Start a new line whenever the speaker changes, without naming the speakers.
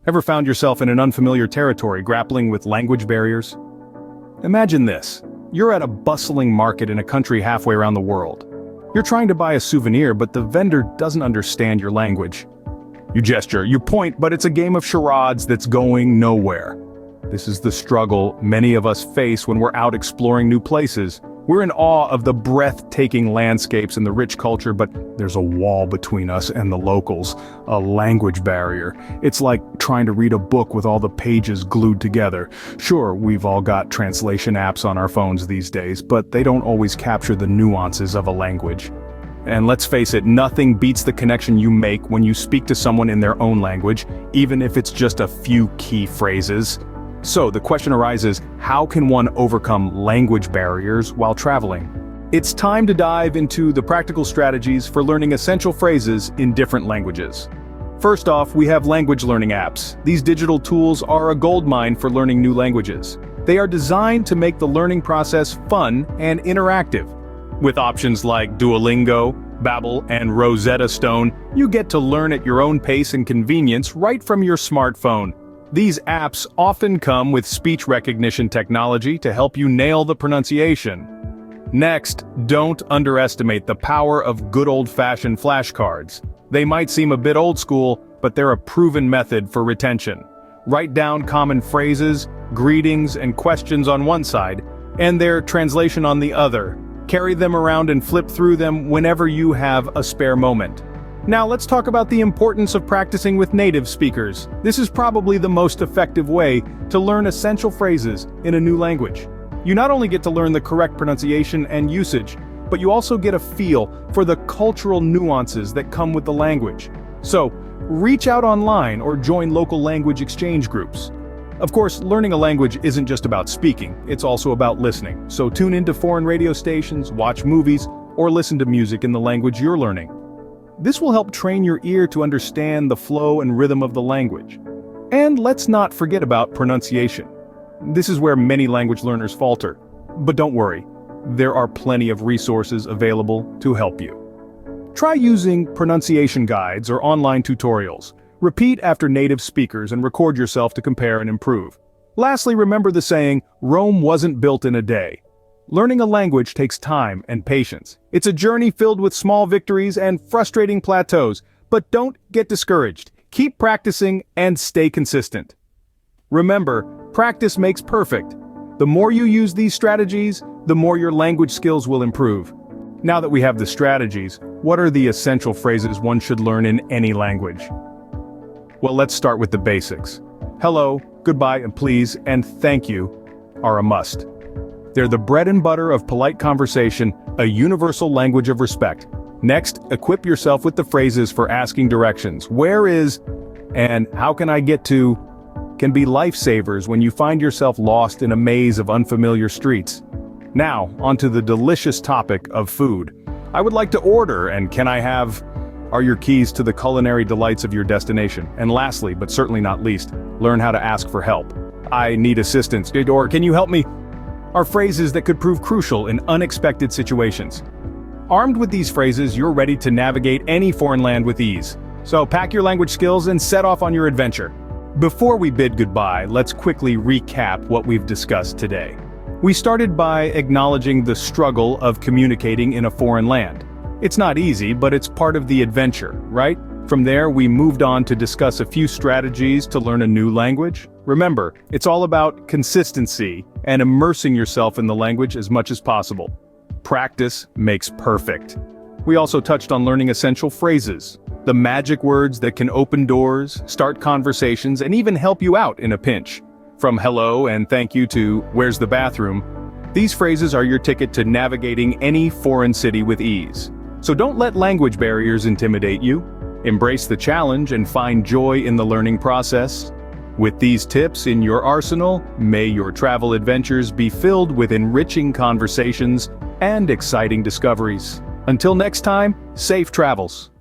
Ever found yourself in an unfamiliar territory grappling with language barriers? Imagine this. You're at a bustling market in a country halfway around the world. You're trying to buy a souvenir, but the vendor doesn't understand your language. You gesture, you point, but it's a game of charades that's going nowhere. This is the struggle many of us face when we're out exploring new places. We're in awe of the breathtaking landscapes and the rich culture, but there's a wall between us and the locals, a language barrier. It's like trying to read a book with all the pages glued together. Sure, we've all got translation apps on our phones these days, but they don't always capture the nuances of a language. And let's face it, nothing beats the connection you make when you speak to someone in their own language, even if it's just a few key phrases. So the question arises, how can one overcome language barriers while traveling? It's time to dive into the practical strategies for learning essential phrases in different languages. First off, we have language learning apps. These digital tools are a goldmine for learning new languages. They are designed to make the learning process fun and interactive. With options like Duolingo, Babbel, and Rosetta Stone, you get to learn at your own pace and convenience right from your smartphone. These apps often come with speech recognition technology to help you nail the pronunciation. Next, don't underestimate the power of good old-fashioned flashcards. They might seem a bit old school, but they're a proven method for retention. Write down common phrases, greetings, and questions on one side, and their translation on the other. Carry them around and flip through them whenever you have a spare moment. Now let's talk about the importance of practicing with native speakers. This is probably the most effective way to learn essential phrases in a new language. You not only get to learn the correct pronunciation and usage, but you also get a feel for the cultural nuances that come with the language. So, reach out online or join local language exchange groups. Of course, learning a language isn't just about speaking, it's also about listening. So tune into foreign radio stations, watch movies, or listen to music in the language you're learning. This will help train your ear to understand the flow and rhythm of the language. And let's not forget about pronunciation. This is where many language learners falter. But don't worry, there are plenty of resources available to help you. Try using pronunciation guides or online tutorials. Repeat after native speakers and record yourself to compare and improve. Lastly, remember the saying, Rome wasn't built in a day. Learning a language takes time and patience. It's a journey filled with small victories and frustrating plateaus, but don't get discouraged. Keep practicing and stay consistent. Remember, practice makes perfect. The more you use these strategies, the more your language skills will improve. Now that we have the strategies, what are the essential phrases one should learn in any language? Well, let's start with the basics. Hello, goodbye, and please, and thank you are a must. They're the bread and butter of polite conversation, a universal language of respect. Next, equip yourself with the phrases for asking directions. Where is, and how can I get to, can be lifesavers when you find yourself lost in a maze of unfamiliar streets. Now, onto the delicious topic of food. I would like to order, and can I have, are your keys to the culinary delights of your destination. And lastly, but certainly not least, learn how to ask for help. I need assistance, or can you help me? Are phrases that could prove crucial in unexpected situations. Armed with these phrases, you're ready to navigate any foreign land with ease. So pack your language skills and set off on your adventure. Before we bid goodbye, let's quickly recap what we've discussed today. We started by acknowledging the struggle of communicating in a foreign land. It's not easy, but it's part of the adventure, right? From there, we moved on to discuss a few strategies to learn a new language. Remember, it's all about consistency and immersing yourself in the language as much as possible. Practice makes perfect. We also touched on learning essential phrases, the magic words that can open doors, start conversations, and even help you out in a pinch. From hello and thank you to where's the bathroom, these phrases are your ticket to navigating any foreign city with ease. So don't let language barriers intimidate you. Embrace the challenge and find joy in the learning process. With these tips in your arsenal, may your travel adventures be filled with enriching conversations and exciting discoveries. Until next time, safe travels.